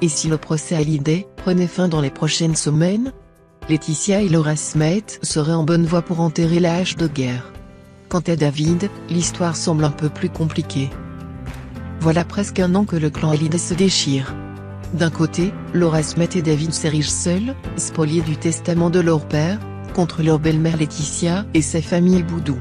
Et si le procès Hallyday prenait fin dans les prochaines semaines? Laetitia et Laura Smith seraient en bonne voie pour enterrer la hache de guerre. Quant à David, l'histoire semble un peu plus compliquée. Voilà presque un an que le clan Hallyday se déchire. D'un côté, Laura Smith et David s'érigent seuls, spoliés du testament de leur père, contre leur belle-mère Laetitia et sa famille Boudou.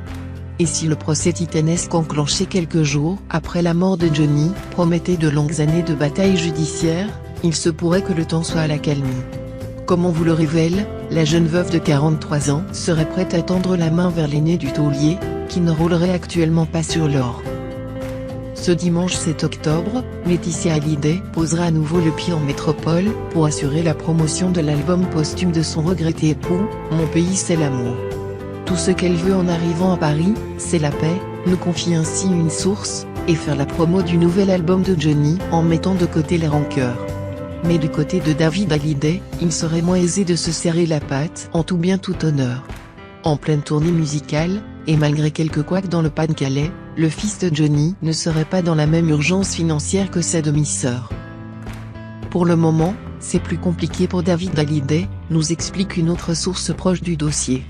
Et si le procès titanesque enclenché quelques jours après la mort de Johnny promettait de longues années de bataille judiciaire, il se pourrait que le temps soit à l'accalmie. Comme on vous le révèle, la jeune veuve de 43 ans serait prête à tendre la main vers l'aîné du taulier, qui ne roulerait actuellement pas sur l'or. Ce dimanche 7 octobre, Laetitia Hallyday posera à nouveau le pied en métropole pour assurer la promotion de l'album posthume de son regretté époux, Mon pays c'est l'amour. Tout ce qu'elle veut en arrivant à Paris, c'est la paix, nous confie ainsi une source, et faire la promo du nouvel album de Johnny en mettant de côté les rancœurs. Mais du côté de David Hallyday, il serait moins aisé de se serrer la patte en tout bien tout honneur. En pleine tournée musicale, et malgré quelques couacs dans le Pas-de-Calais, le fils de Johnny ne serait pas dans la même urgence financière que sa demi-sœur. Pour le moment, c'est plus compliqué pour David Hallyday, nous explique une autre source proche du dossier.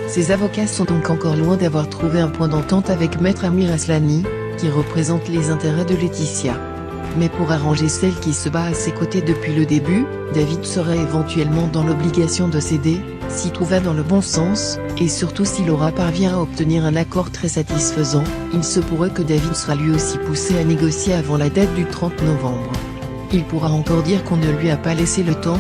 Ses avocats sont donc encore loin d'avoir trouvé un point d'entente avec Maître Amir Aslani, qui représente les intérêts de Laetitia. Mais pour arranger celle qui se bat à ses côtés depuis le début, David serait éventuellement dans l'obligation de céder, si tout va dans le bon sens, et surtout si Laura parvient à obtenir un accord très satisfaisant, il se pourrait que David sera lui aussi poussé à négocier avant la date du 30 novembre. Il pourra encore dire qu'on ne lui a pas laissé le temps,